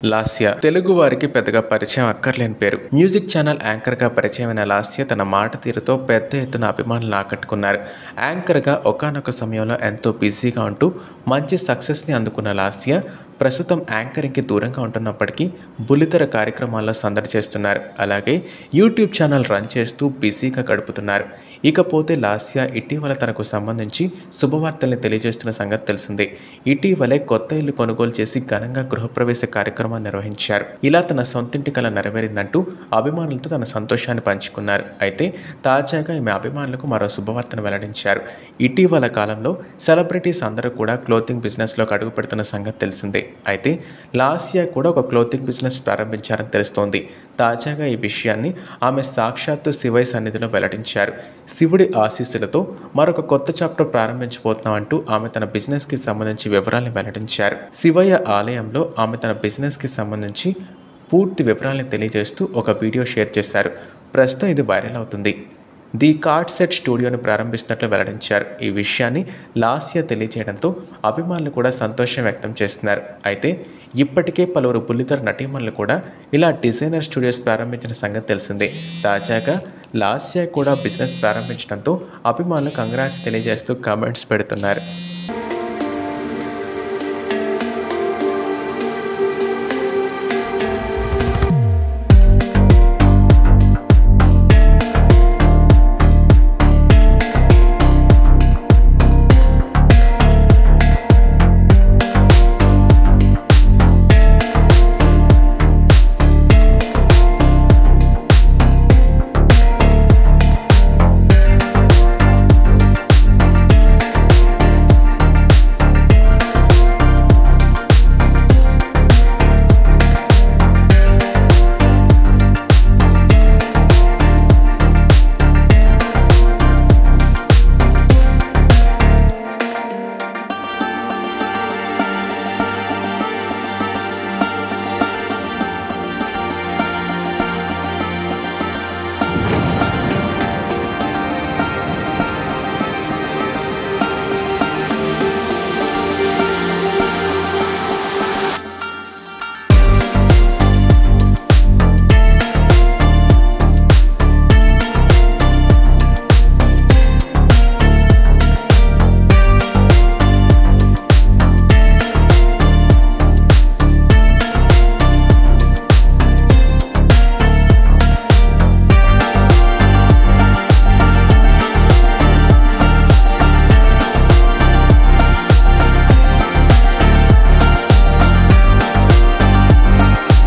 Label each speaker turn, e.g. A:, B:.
A: లాస్య తెలుగు వారికి పెద్దగా పరిచయం అక్కర్లేని పేరు. మ్యూజిక్ ఛానల్ యాంకర్గా పరిచయమైన లాస్య తన మాట తీరుతో పెద్ద ఎత్తున అభిమానులను ఆకట్టుకున్నారు. యాంకర్గా ఒకానొక సమయంలో ఎంతో బిజీగా ఉంటూ మంచి సక్సెస్ని అందుకున్న లాస్య ప్రస్తుతం యాంకరింగ్కి దూరంగా ఉంటున్నప్పటికీ బుల్లితెర కార్యక్రమాల్లో సందడి చేస్తున్నారు. అలాగే యూట్యూబ్ ఛానల్ రన్ చేస్తూ బిజీగా గడుపుతున్నారు. ఇకపోతే లాస్య ఇటీవల తనకు సంబంధించి శుభవార్తల్ని తెలియజేస్తున్న సంగతి తెలిసిందే. ఇటీవలే కొత్త ఇల్లు కొనుగోలు చేసి ఘనంగా గృహప్రవేశ కార్యక్రమాన్ని నిర్వహించారు. ఇలా తన సొంతింటి కల నెరవేరిందంటూ అభిమానులతో తన సంతోషాన్ని పంచుకున్నారు. అయితే తాజాగా ఈమె అభిమానులకు మరో శుభవార్తను వెల్లడించారు. ఇటీవల కాలంలో సెలబ్రిటీస్ అందరూ కూడా క్లోతింగ్ బిజినెస్లోకి అడుగు పెడుతున్న సంగతి తెలిసిందే. అయితే లాస్య కూడా ఒక క్లోతింగ్ బిజినెస్ ప్రారంభించారని తెలుస్తోంది. తాజాగా ఈ విషయాన్ని ఆమె సాక్షాత్తు శివయ్య సన్నిధిలో వెల్లడించారు. శివుడి ఆశీస్సులతో మరొక కొత్త చాప్టర్ ప్రారంభించబోతున్నామంటూ ఆమె తన బిజినెస్కి సంబంధించి వివరాలను వెల్లడించారు. శివయ్య ఆలయంలో ఆమె తన బిజినెస్కి సంబంధించి పూర్తి వివరాలను తెలియజేస్తూ ఒక వీడియో షేర్ చేశారు. ప్రస్తుతం ఇది వైరల్ అవుతుంది. ది కార్డ్ సెట్ స్టూడియోని ప్రారంభిస్తున్నట్లు వెల్లడించారు. ఈ విషయాన్ని లాస్య తెలియజేయడంతో అభిమానులు కూడా సంతోషం వ్యక్తం చేస్తున్నారు. అయితే ఇప్పటికే పలువురు బుల్లితెర నటీమణులు కూడా ఇలా డిజైనర్ స్టూడియోస్ ప్రారంభించిన సంగతి తెలిసిందే. తాజాగా లాస్య కూడా బిజినెస్ ప్రారంభించడంతో అభిమానులు కంగ్రాట్స్ తెలియజేస్తూ కామెంట్స్ పెడుతున్నారు.